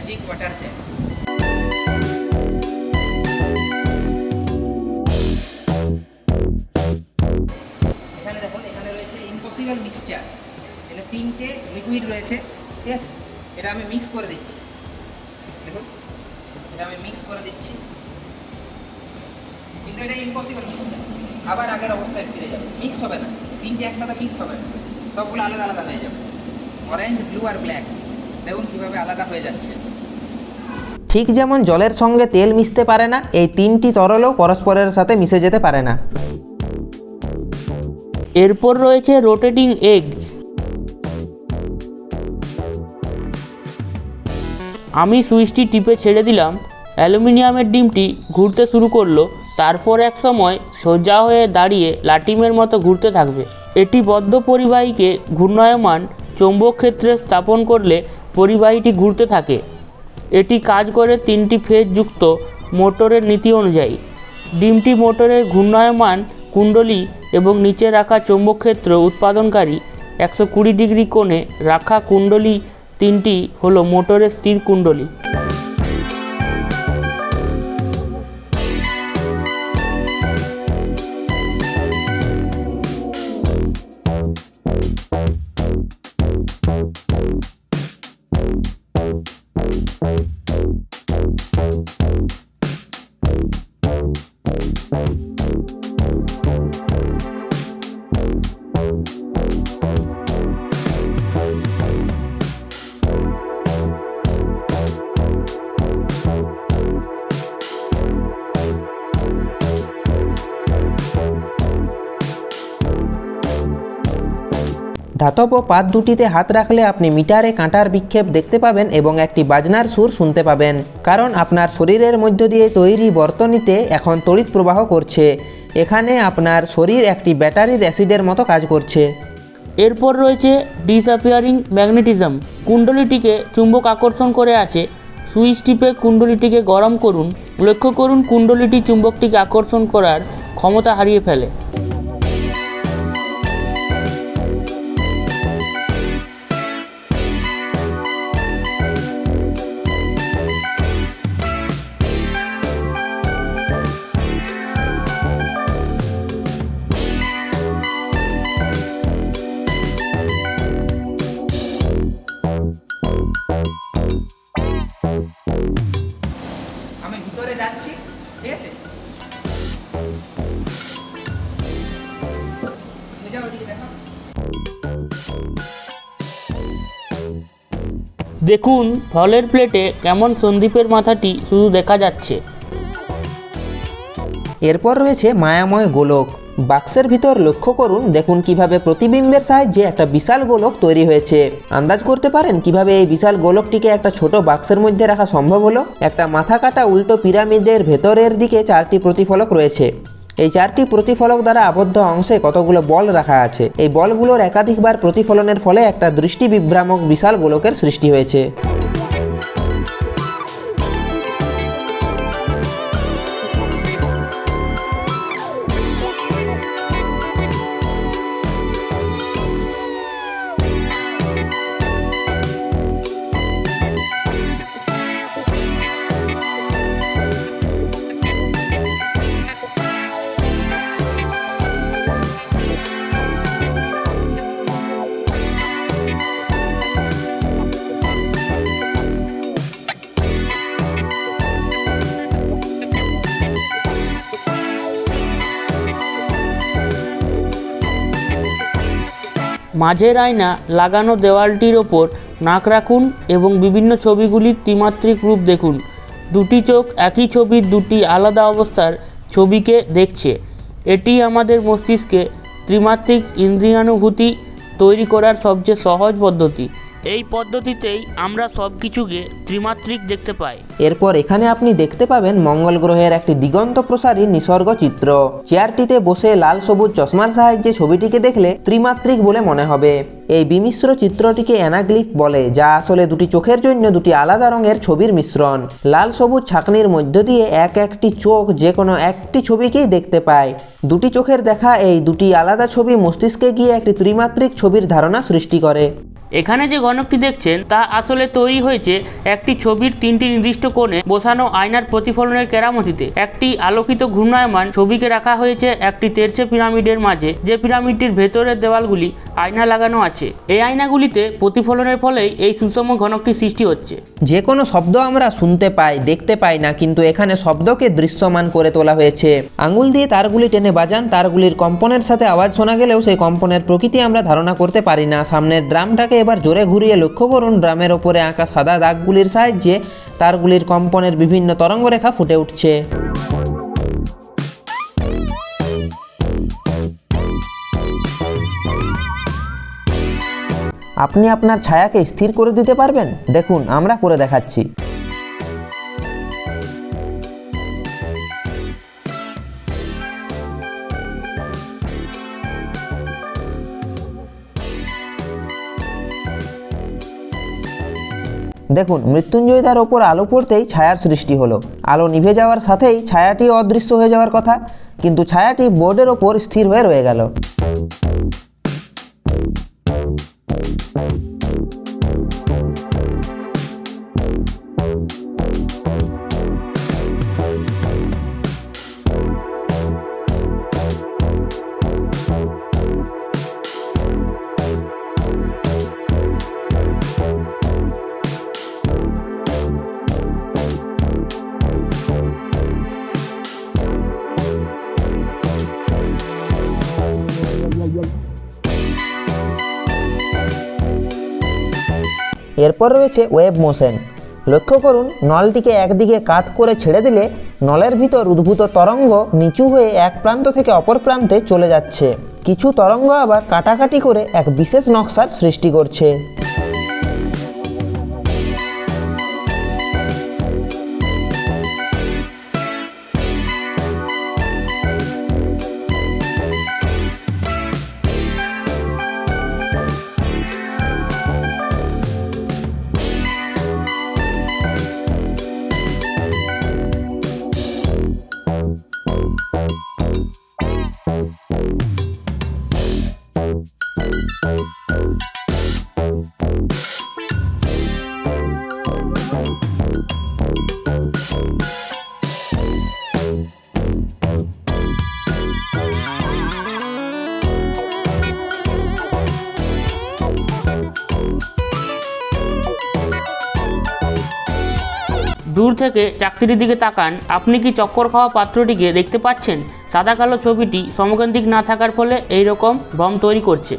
Magic water tank. এখানে দেখুন, এখানে রয়েছে ইম্পসিবল মিক্সচার। এখানে 3টে লিকুইড রয়েছে, ঠিক আছে? এটা আমি মিক্স করে দিচ্ছি। দেখুন, এটা আমি মিক্স করে দিচ্ছি, কিন্তু এটা ইম্পসিবল মিক্সচার। আবার আগের অবস্থায় ফিরে যাবে, মিক্স হবে না, 3টে একসাথে মিক্স হবে না, সবগুলো আলাদা আলাদা হয়ে যাবে। অরেঞ্জ, ব্লু আর ব্ল্যাক দেখুন কীভাবে আলাদা হয়ে যাচ্ছে। ঠিক যেমন জলের সঙ্গে তেল মিশতে পারে না, এই 3টি তরলও পরস্পরের সাথে মিশে যেতে পারে না। এরপর রয়েছে রোটেটিং এগ। আমি সুইচটি টিপে ছেড়ে দিলাম, অ্যালুমিনিয়ামের ডিমটি ঘুরতে শুরু করলো। তারপর এক সময় সোজা হয়ে দাঁড়িয়ে লাটিমের মতো ঘুরতে থাকবে। এটি বদ্ধ পরিবাহীকে ঘূর্ণায়মান চৌম্বক ক্ষেত্রে স্থাপন করলে পরিবাহীটি ঘুরতে থাকে। এটি কাজ করে 3টি ফেজ যুক্ত মোটরের নীতি অনুযায়ী। ডিমটি মোটরের ঘূর্ণায়মান কুণ্ডলী এবং নিচে রাখা চৌম্বক ক্ষেত্র উৎপাদনকারী 120 ডিগ্রি কোণে রাখা কুণ্ডলী 3টি হলো মোটরের স্থির কুণ্ডলী। ধাতব পাত দুটিতে হাত রাখলে আপনি মিটারে কাঁটার বিক্ষেপ দেখতে পাবেন এবং একটি বাজনার সুর শুনতে পাবেন, কারণ আপনার শরীরের মধ্য দিয়ে তৈরি বর্তনীতে এখন তড়িৎ প্রবাহ করছে। এখানে আপনার শরীর একটি ব্যাটারির অ্যাসিডের মতো কাজ করছে। এরপর রয়েছে ডিসঅ্যাপিয়ারিং ম্যাগনেটিজম। কুণ্ডলীটিকে চুম্বক আকর্ষণ করে আছে। সুইচ টিপে কুণ্ডলীটিকে গরম করুন। লক্ষ্য করুন কুণ্ডলীটি চুম্বকটিকে আকর্ষণ করার ক্ষমতা হারিয়ে ফেলে। আমি ভিতরে যাচ্ছি, ঠিক আছে? তুমি যাও ওদিকে, দেখো। দেখুন ফলের প্লেটে কেমন সন্দীপের মাথাটি শুধু দেখা যাচ্ছে। এরপর রয়েছে মায়াময় গোলক। বাক্সের ভিতর লক্ষ্য করুন, দেখুন কিভাবে প্রতিবিম্বের সাহায্যে একটা বিশাল গোলক তৈরি হয়েছে। আন্দাজ করতে পারেন কিভাবে এই বিশাল গোলকটিকে একটা ছোট বাক্সের মধ্যে রাখা সম্ভব হলো? একটা মাথা কাটা উল্টো পিরামিডের ভেতরের দিকে 4টি প্রতিফলক রয়েছে। এই 4টি প্রতিফলক দ্বারা আবদ্ধ অংশে কতগুলো বল রাখা আছে। এই বলগুলোর একাধিকবার প্রতিফলনের ফলে একটা দৃষ্টি বিভ্রামক বিশাল গোলকের সৃষ্টি হয়েছে। মাঝের আয়না লাগানো দেওয়ালটির ওপর নাক রাখুন এবং বিভিন্ন ছবিগুলির ত্রিমাত্রিক রূপ দেখুন। দুটি চোখ একই ছবির দুটি আলাদা অবস্থার ছবিকে দেখছে। এটি আমাদের মস্তিষ্কে ত্রিমাত্রিক ইন্দ্রিয়ানুভূতি তৈরি করার সবচেয়ে সহজ পদ্ধতি। এই পদ্ধতিতেই আমরা সব কিছুকে ত্রিমাত্রিক দেখতে পাই। এরপর এখানে আপনি দেখতে পাবেন মঙ্গল গ্রহের একটি দিগন্ত প্রসারী নিসর্গ চিত্র। চেয়ারটিতে বসে লাল সবুজ চশমার সাহায্যে ছবিটিকে দেখলে ত্রিমাত্রিক বলে মনে হবে। এই বিমিশ্র চিত্রটিকে অ্যানাগ্লিফ বলে, যা আসলে দুটি চোখের জন্য দুটি আলাদা রঙের ছবির মিশ্রণ। লাল সবুজ ছাঁকনির মধ্য দিয়ে একটি চোখ যে কোনো একটি ছবিকেই দেখতে পায়। দুটি চোখের দেখা এই দুটি আলাদা ছবি মস্তিষ্কে গিয়ে একটি ত্রিমাত্রিক ছবির ধারণা সৃষ্টি করে। এখানে যে ঘন ঘনকটি দেখছেন তা আসলে তৈরি হয়েছে একটি ছবির 3টি নির্দিষ্ট কোণে বসানো আয়নার প্রতিফলনের কেরামতিতে। একটি আলোকিত ঘূর্ণায়মান ছবিকে রাখা হয়েছে একটি তেরছে পিরামিডের মাঝে, যে পিরামিডটির ভেতরের দেওয়ালগুলি আয়না লাগানো আছে। এই আয়নাগুলিতে প্রতিফলনের ফলেই এই সুষম ঘনকটি সৃষ্টি হচ্ছে। যে কোনো শব্দ আমরা শুনতে পাই, দেখতে পাই না, কিন্তু এখানে শব্দকে দৃশ্যমান করে তোলা হয়েছে। আঙুল দিয়ে তারগুলি টেনে বাজান, তারগুলির কম্পনের সাথে আওয়াজ শোনা গেলেও সেই কম্পনের প্রকৃতি আমরা ধারণা করতে পারি না। সামনের ড্রামটাকে এবার জোরে ঘুরিয়ে লক্ষ্য করুন, ড্রামের ওপরে আঁকা সাদা দাগগুলির সাহায্যে তারগুলির কম্পনের বিভিন্ন তরঙ্গরেখা ফুটে উঠছে। আপনি আপনার ছায়াকে স্থির করে দিতে পারবেন? দেখুন, আমরা করে দেখাচ্ছি। দেখুন, মৃত্যুঞ্জয়দার ওপর আলো পড়তেই ছায়ার সৃষ্টি হলো। আলো নিভে যাওয়ার সাথেই ছায়াটি অদৃশ্য হয়ে যাওয়ার কথা, কিন্তু ছায়াটি বোর্ডের ওপর স্থির হয়ে রয়ে গেল। এরপর রয়েছে ওয়েভ মোশন। লক্ষ্য করুন, নলটিকে একদিকে কাত করে ছেড়ে দিলে নলের ভিতর উদ্ভূত তরঙ্গ নিচু হয়ে এক প্রান্ত থেকে অপর প্রান্তে চলে যাচ্ছে। কিছু তরঙ্গ আবার কাটাকাটি করে এক বিশেষ নকশার সৃষ্টি করছে। দূর থেকে চাকতির দিকে তাকান, আপনি কি চক্কর খাওয়া পাত্রটিকে দেখতে পাচ্ছেন? সাদা কালো ছবিটি সমকেন্দ্রিক না থাকার ফলে এই রকম ভ্রম তৈরি করছে।